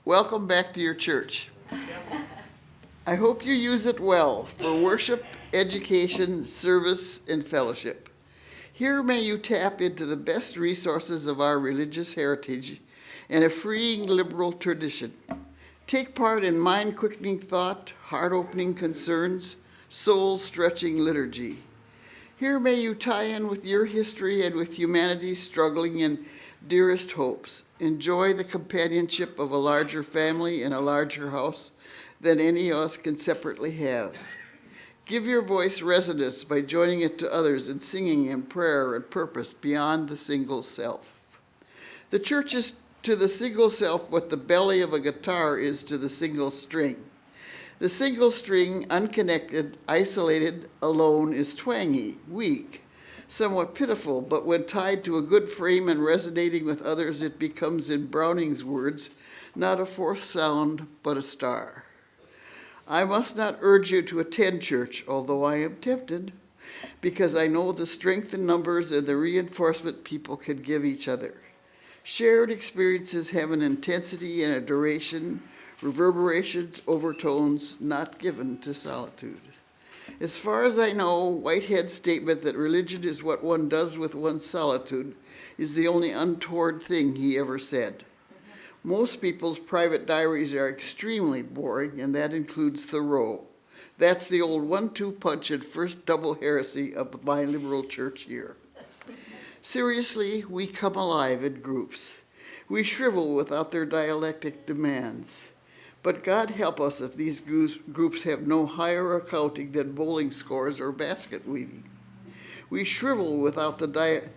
Welcome back to your church. I hope you use it well for worship, education, service, and fellowship. Here may you tap into the best resources of our religious heritage and a freeing liberal tradition. Take part in mind-quickening thought, heart-opening concerns, soul-stretching liturgy. Here may you tie in with your history and with humanity's struggling and dearest hopes. Enjoy the companionship of a larger family in a larger house than any of us can separately have. Give your voice resonance by joining it to others in singing and prayer and purpose beyond the single self. The church is to the single self what the belly of a guitar is to the single string. The single string, unconnected, isolated, alone, is twangy, weak, somewhat pitiful, but when tied to a good frame and resonating with others, it becomes, in Browning's words, not a fourth sound, but a star. I must not urge you to attend church, although I am tempted, because I know the strength in numbers and the reinforcement people can give each other. Shared experiences have an intensity and a duration, reverberations, overtones not given to solitude. As far as I know, Whitehead's statement that religion is what one does with one's solitude is the only untoward thing he ever said. Most people's private diaries are extremely boring, and that includes Thoreau. That's the old 1-2 punch and first double heresy of my liberal church here. Seriously, we come alive in groups. We shrivel without their dialectic demands. But God help us if these groups have no higher accounting than bowling scores or basket weaving. We shrivel without the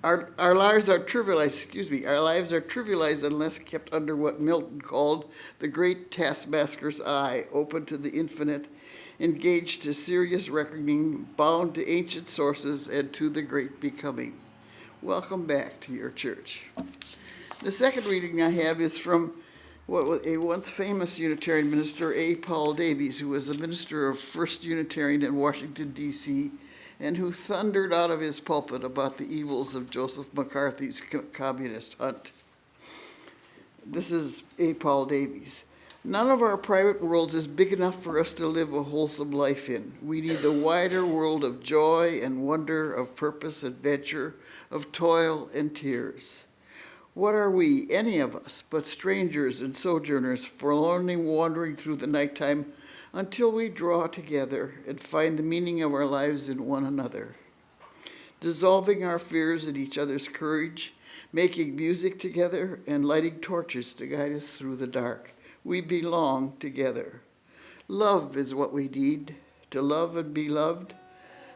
our lives are trivialized, Our lives are trivialized unless kept under what Milton called the great taskmaster's eye, open to the infinite, engaged to serious reckoning, bound to ancient sources and to the great becoming. Welcome back to your church. The second reading I have is from what was a once famous Unitarian minister, A. Paul Davies, who was a minister of First Unitarian in Washington, D.C., and who thundered out of his pulpit about the evils of Joseph McCarthy's communist hunt. This is A. Paul Davies. None of our private worlds is big enough for us to live a wholesome life in. We need the wider world of joy and wonder, of purpose, adventure, of toil and tears. What are we, any of us, but strangers and sojourners, forlornly wandering through the nighttime until we draw together and find the meaning of our lives in one another, dissolving our fears in each other's courage, making music together, and lighting torches to guide us through the dark. We belong together. Love is what we need, to love and be loved.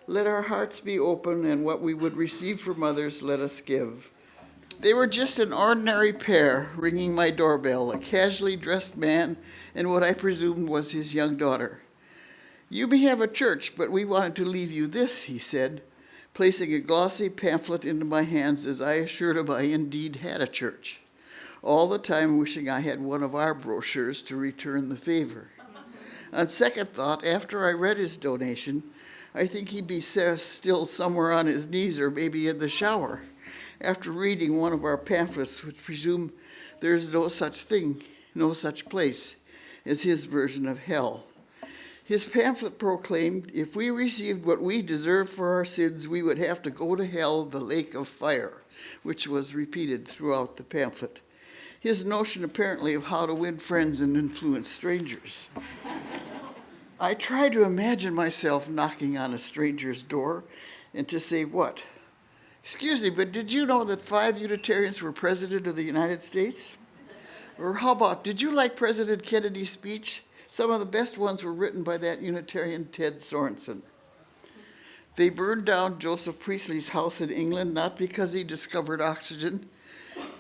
Let our hearts be open, and what we would receive from others, let us give. They were just an ordinary pair ringing my doorbell, a casually dressed man and what I presumed was his young daughter. You may have a church, but we wanted to leave you this, he said, placing a glossy pamphlet into my hands as I assured him I indeed had a church, all the time wishing I had one of our brochures to return the favor. On second thought, after I read his donation, I think he'd be still somewhere on his knees or maybe in the shower. After reading one of our pamphlets, which presume there is no such thing, no such place, as his version of hell. His pamphlet proclaimed, if we received what we deserve for our sins, we would have to go to hell, the lake of fire, which was repeated throughout the pamphlet. His notion, apparently, of how to win friends and influence strangers. I try to imagine myself knocking on a stranger's door and to say, what? Excuse me, but did you know that 5 Unitarians were president of the United States? Or how about, did you like President Kennedy's speech? Some of the best ones were written by that Unitarian Ted Sorensen. They burned down Joseph Priestley's house in England, not because he discovered oxygen,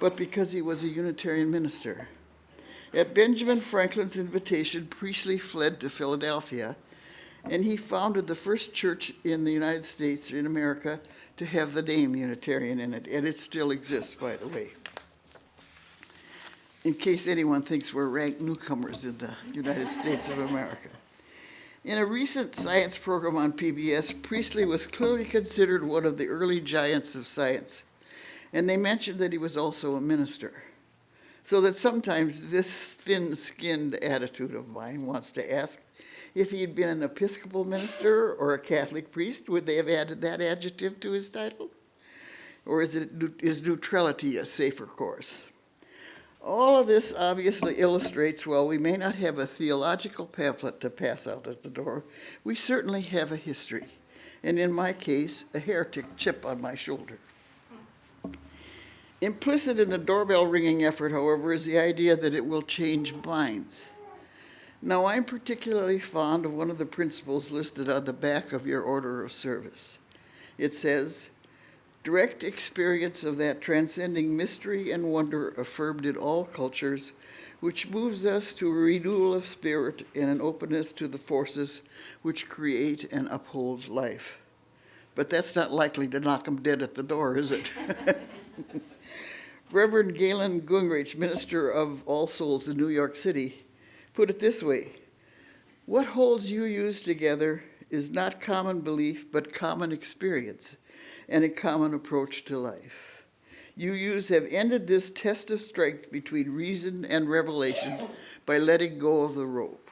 but because he was a Unitarian minister. At Benjamin Franklin's invitation, Priestley fled to Philadelphia, and he founded the first church in the United States, in America, to have the name Unitarian in it, and it still exists, by the way. In case anyone thinks we're ranked newcomers in the United States of America. In a recent science program on PBS, Priestley was clearly considered one of the early giants of science, and they mentioned that he was also a minister. So that sometimes this thin-skinned attitude of mine wants to ask, if he'd been an Episcopal minister or a Catholic priest, would they have added that adjective to his title? Or is neutrality a safer course? All of this obviously illustrates, while we may not have a theological pamphlet to pass out at the door, we certainly have a history, and in my case, a heretic chip on my shoulder. Implicit in the doorbell ringing effort, however, is the idea that it will change minds. Now, I'm particularly fond of one of the principles listed on the back of your order of service. It says, direct experience of that transcending mystery and wonder affirmed in all cultures, which moves us to a renewal of spirit and an openness to the forces which create and uphold life. But that's not likely to knock them dead at the door, is it? Reverend Galen Gungrich, minister of All Souls in New York City, put it this way: what holds UUs together is not common belief, but common experience and a common approach to life. UUs have ended this test of strength between reason and revelation by letting go of the rope.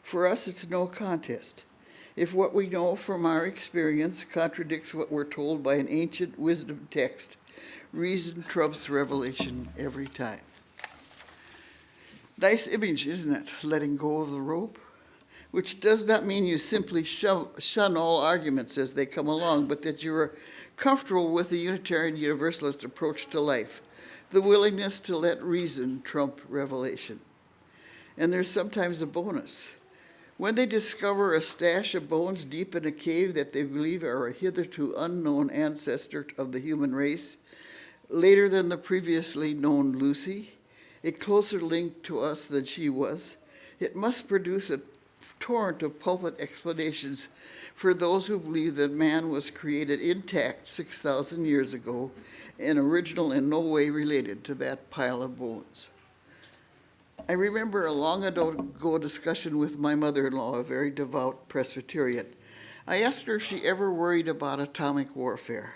For us, it's no contest. If what we know from our experience contradicts what we're told by an ancient wisdom text, reason trumps revelation every time. Nice image, isn't it? Letting go of the rope. Which does not mean you simply shun all arguments as they come along, but that you're comfortable with the Unitarian Universalist approach to life, the willingness to let reason trump revelation. And there's sometimes a bonus. When they discover a stash of bones deep in a cave that they believe are a hitherto unknown ancestor of the human race, later than the previously known Lucy, a closer link to us than she was, it must produce a torrent of pulpit explanations for those who believe that man was created intact 6,000 years ago and original in no way related to that pile of bones. I remember a long ago discussion with my mother-in-law, a very devout Presbyterian. I asked her if she ever worried about atomic warfare,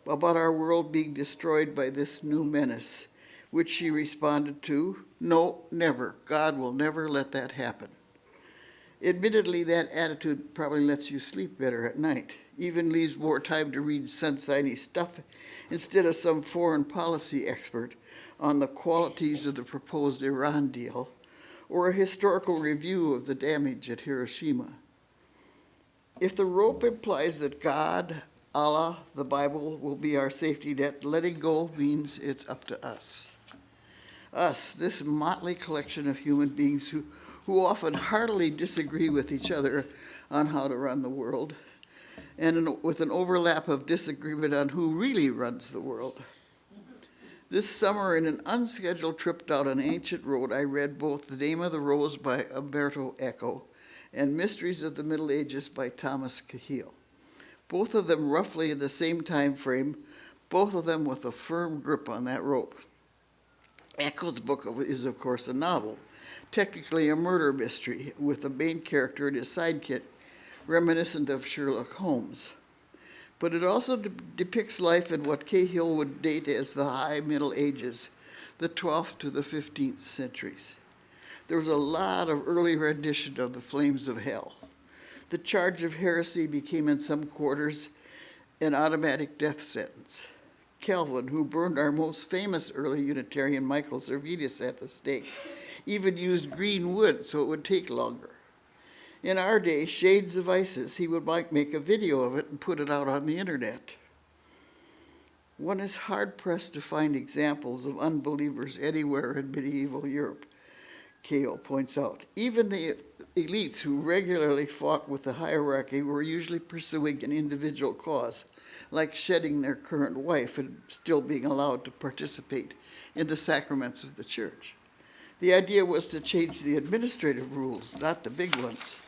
about our world being destroyed by this new menace, which she responded to, no, never. God will never let that happen. Admittedly, that attitude probably lets you sleep better at night, even leaves more time to read sunshiny stuff instead of some foreign policy expert on the qualities of the proposed Iran deal, or a historical review of the damage at Hiroshima. If the rope implies that God, Allah, the Bible will be our safety net, letting go means it's up to us. Us, this motley collection of human beings who often heartily disagree with each other on how to run the world, and with an overlap of disagreement on who really runs the world. This summer, in an unscheduled trip down an ancient road, I read both The Name of the Rose by Umberto Eco and Mysteries of the Middle Ages by Thomas Cahill. Both of them roughly in the same time frame, both of them with a firm grip on that rope. Eco's book is, of course, a novel, technically a murder mystery, with the main character and his sidekick reminiscent of Sherlock Holmes. But it also depicts life in what Cahill would date as the High Middle Ages, the 12th to the 15th centuries. There was a lot of early rendition of the flames of hell. The charge of heresy became in some quarters an automatic death sentence. Calvin, who burned our most famous early Unitarian Michael Servetus at the stake, even used green wood so it would take longer. In our day, shades of ISIS, he would make a video of it and put it out on the internet. One is hard-pressed to find examples of unbelievers anywhere in medieval Europe, Cahill points out. Even the elites who regularly fought with the hierarchy were usually pursuing an individual cause, like shedding their current wife and still being allowed to participate in the sacraments of the church. The idea was to change the administrative rules, not the big ones.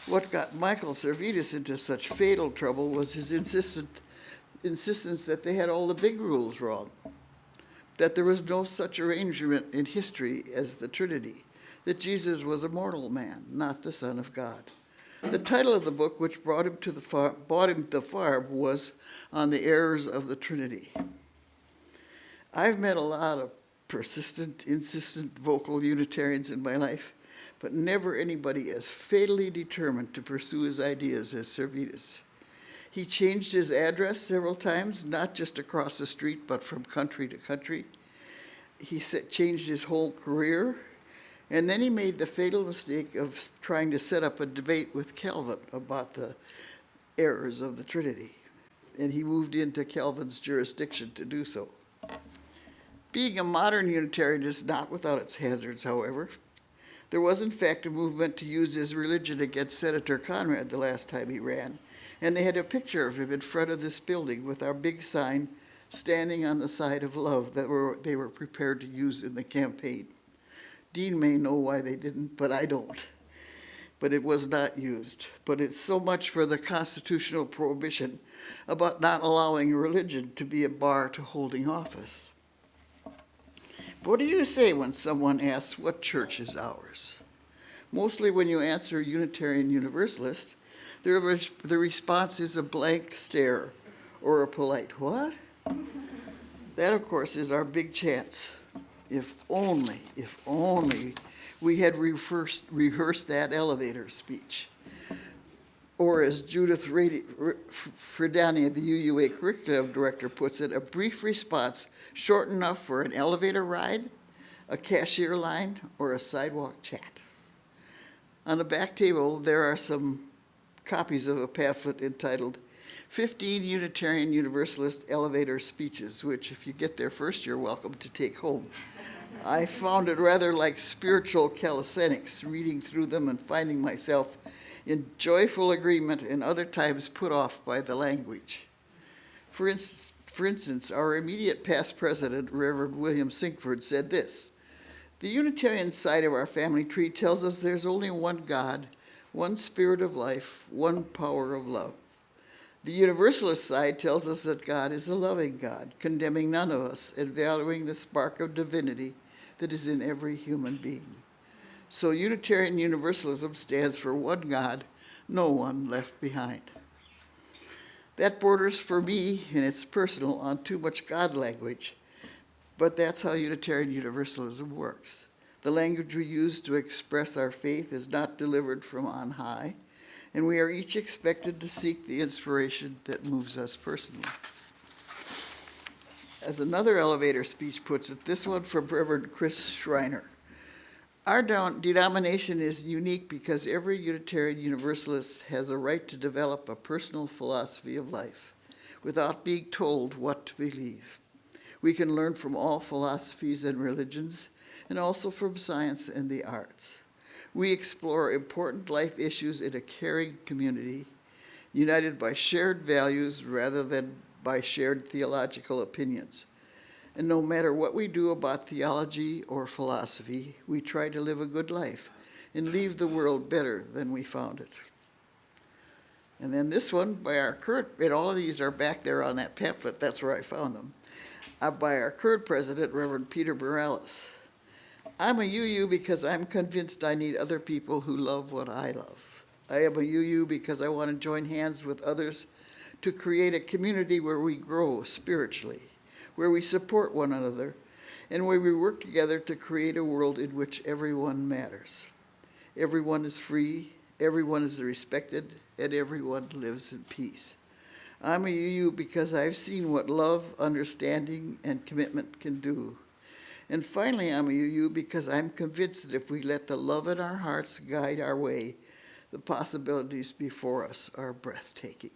What got Michael Servetus into such fatal trouble was his insistence that they had all the big rules wrong, that there was no such arrangement in history as the Trinity, that Jesus was a mortal man, not the Son of God. The title of the book, which brought him the farm, was On the Errors of the Trinity. I've met a lot of persistent, insistent, vocal Unitarians in my life, but never anybody as fatally determined to pursue his ideas as Servetus. He changed his address several times, not just across the street, but from country to country. He changed his whole career, and then he made the fatal mistake of trying to set up a debate with Calvin about the errors of the Trinity, and he moved into Calvin's jurisdiction to do so. Being a modern Unitarian is not without its hazards, however. There was, in fact, a movement to use his religion against Senator Conrad the last time he ran, and they had a picture of him in front of this building with our big sign, "Standing on the Side of Love," that they were prepared to use in the campaign. Dean may know why they didn't, but I don't. But it was not used. But it's so much for the constitutional prohibition about not allowing religion to be a bar to holding office. What do you say when someone asks, what church is ours? Mostly when you answer Unitarian Universalist, the response is a blank stare or a polite, what? That, of course, is our big chance. If only we had rehearsed that elevator speech. Or as Judith Fredania, the UUA curriculum director, puts it, a brief response short enough for an elevator ride, a cashier line, or a sidewalk chat. On the back table, there are some copies of a pamphlet entitled 15 Unitarian Universalist Elevator Speeches, which if you get there first, you're welcome to take home. I found it rather like spiritual calisthenics, reading through them and finding myself in joyful agreement and other times put off by the language. For instance, our immediate past president, Reverend William Sinkford, said this: "The Unitarian side of our family tree tells us there's only one God, one spirit of life, one power of love. The Universalist side tells us that God is a loving God, condemning none of us and valuing the spark of divinity that is in every human being. So Unitarian Universalism stands for one God, no one left behind." That borders for me, and it's personal, on too much God language, but that's how Unitarian Universalism works. The language we use to express our faith is not delivered from on high, and we are each expected to seek the inspiration that moves us personally. As another elevator speech puts it, this one from Reverend Chris Schreiner: "Our denomination is unique because every Unitarian Universalist has a right to develop a personal philosophy of life without being told what to believe. We can learn from all philosophies and religions, and also from science and the arts. We explore important life issues in a caring community, united by shared values rather than by shared theological opinions. And no matter what we do about theology or philosophy, we try to live a good life and leave the world better than we found it." And then this one by our current, and all of these are back there on that pamphlet, that's where I found them, by our current president, Reverend Peter Morales. "I'm a UU because I'm convinced I need other people who love what I love. I am a UU because I want to join hands with others to create a community where we grow spiritually, where we support one another, and where we work together to create a world in which everyone matters. Everyone is free, everyone is respected, and everyone lives in peace. I'm a UU because I've seen what love, understanding, and commitment can do. And finally, I'm a UU because I'm convinced that if we let the love in our hearts guide our way, the possibilities before us are breathtaking."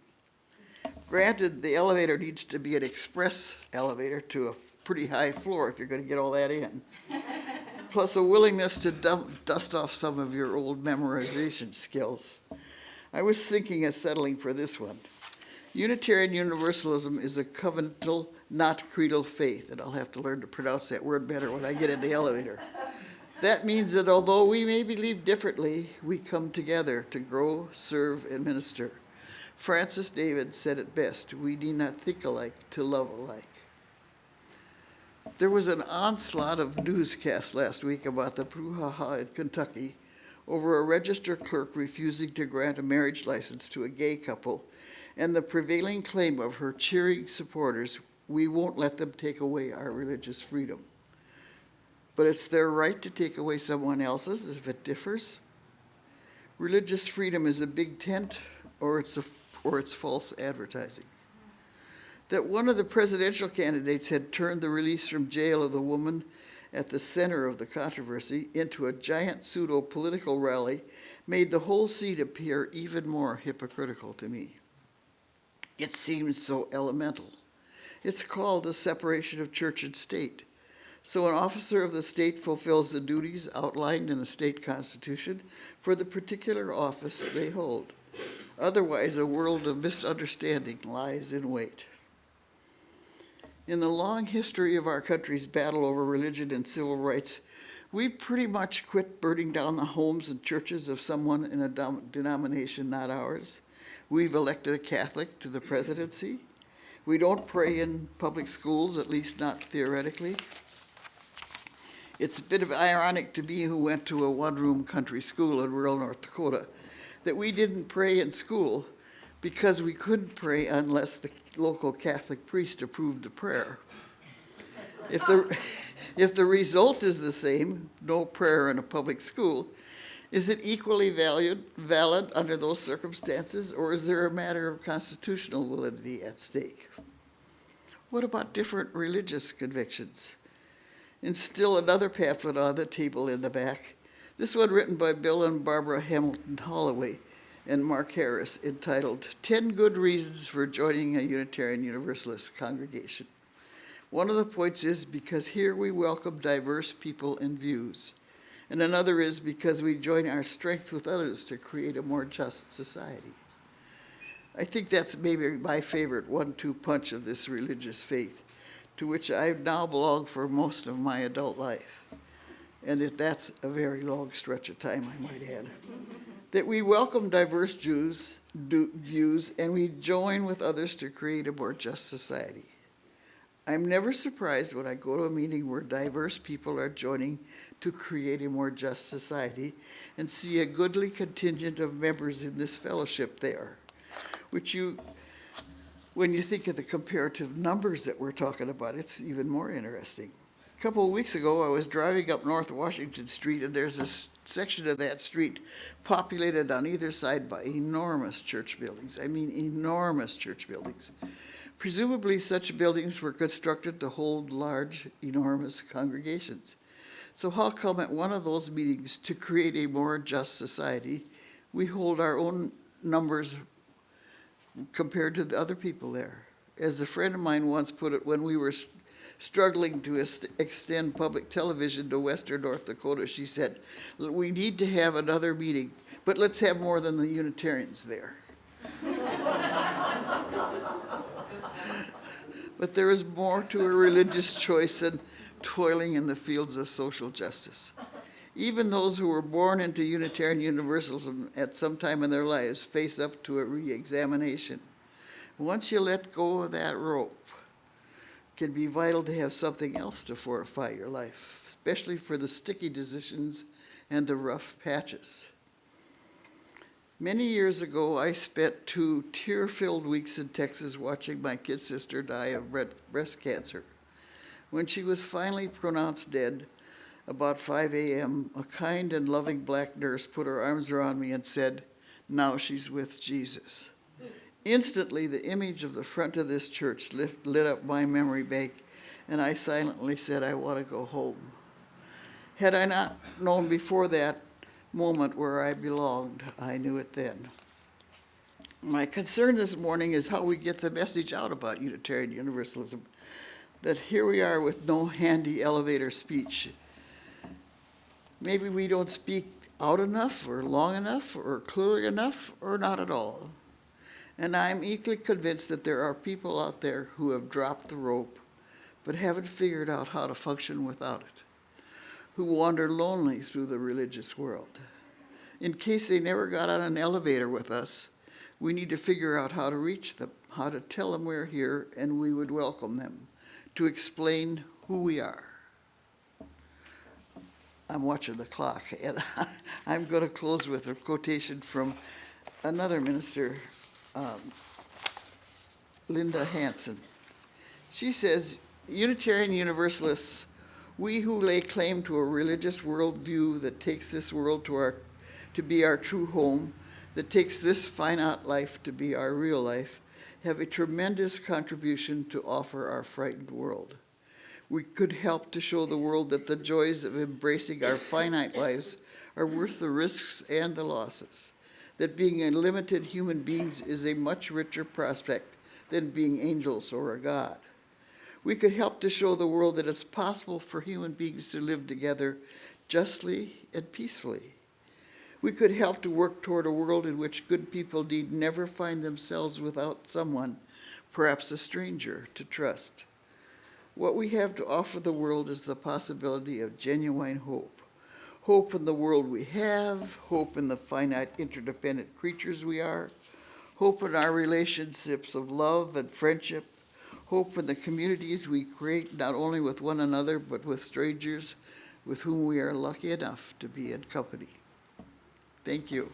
Granted, the elevator needs to be an express elevator to a pretty high floor if you're going to get all that in. Plus a willingness to dust off some of your old memorization skills. I was thinking of settling for this one. Unitarian Universalism is a covenantal, not creedal faith, and I'll have to learn to pronounce that word better when I get in the elevator. That means that although we may believe differently, we come together to grow, serve, and minister. Francis David said it best: "We need not think alike to love alike." There was an onslaught of newscasts last week about the brouhaha in Kentucky over a register clerk refusing to grant a marriage license to a gay couple, and the prevailing claim of her cheering supporters, "We won't let them take away our religious freedom." but it's their right to take away someone else's if it differs. Religious freedom is a big tent, or it's false advertising. That one of the presidential candidates had turned the release from jail of the woman at the center of the controversy into a giant pseudo-political rally made the whole scene appear even more hypocritical to me. It seems so elemental. It's called the separation of church and state. So an officer of the state fulfills the duties outlined in the state constitution for the particular office they hold. Otherwise, a world of misunderstanding lies in wait. In the long history of our country's battle over religion and civil rights, we've pretty much quit burning down the homes and churches of someone in a denomination not ours. We've elected a Catholic to the presidency. We don't pray in public schools, at least not theoretically. It's a bit of ironic to me, who went to a one-room country school in rural North Dakota, that we didn't pray in school because we couldn't pray unless the local Catholic priest approved the prayer. If the result is the same, no prayer in a public school, is it equally valid under those circumstances, or is there a matter of constitutional validity at stake? What about different religious convictions? And still another pamphlet on the table in the back, this one written by Bill and Barbara Hamilton Holloway and Mark Harris, entitled 10 Good Reasons for Joining a Unitarian Universalist Congregation. One of the points is because here we welcome diverse people and views. And another is because we join our strength with others to create a more just society. I think that's maybe my favorite 1-2 punch of this religious faith, to which I've now belonged for most of my adult life. And that's a very long stretch of time, I might add. That we welcome diverse views and we join with others to create a more just society. I'm never surprised when I go to a meeting where diverse people are joining to create a more just society and see a goodly contingent of members in this fellowship there, which when you think of the comparative numbers that we're talking about, it's even more interesting. A couple of weeks ago, I was driving up North Washington Street, and there's a section of that street populated on either side by enormous church buildings. I mean, enormous church buildings. Presumably, such buildings were constructed to hold large, enormous congregations. So how come at one of those meetings, to create a more just society, we hold our own numbers compared to the other people there? As a friend of mine once put it, when we were struggling to extend public television to Western North Dakota, she said, we need to have another meeting, but let's have more than the Unitarians there. But there is more to a religious choice than toiling in the fields of social justice. Even those who were born into Unitarian Universalism at some time in their lives face up to a re-examination. Once you let go of that rope, it can be vital to have something else to fortify your life, especially for the sticky decisions and the rough patches. Many years ago, I spent 2 tear-filled weeks in Texas watching my kid sister die of breast cancer. When she was finally pronounced dead, about 5 a.m., a kind and loving black nurse put her arms around me and said, "Now she's with Jesus." Instantly, the image of the front of this church lit up my memory bank, and I silently said, "I want to go home." Had I not known before that moment where I belonged, I knew it then. My concern this morning is how we get the message out about Unitarian Universalism, that here we are with no handy elevator speech. Maybe we don't speak out enough or long enough or clearly enough or not at all. And I'm equally convinced that there are people out there who have dropped the rope but haven't figured out how to function without it, who wander lonely through the religious world. In case they never got on an elevator with us, we need to figure out how to reach them, how to tell them we're here and we would welcome them, to explain who we are. I'm watching the clock, and I'm going to close with a quotation from another minister, Linda Hansen. She says, Unitarian Universalists We who lay claim to a religious worldview that takes this world to be our true home, that takes this finite life to be our real life, have a tremendous contribution to offer our frightened world. We could help to show the world that the joys of embracing our finite lives are worth the risks and the losses, that being a limited human beings is a much richer prospect than being angels or a god. We could help to show the world that it's possible for human beings to live together justly and peacefully. We could help to work toward a world in which good people need never find themselves without someone, perhaps a stranger, to trust. What we have to offer the world is the possibility of genuine hope. Hope in the world we have, hope in the finite interdependent creatures we are, hope in our relationships of love and friendship, hope in the communities we create not only with one another but with strangers with whom we are lucky enough to be in company. Thank you.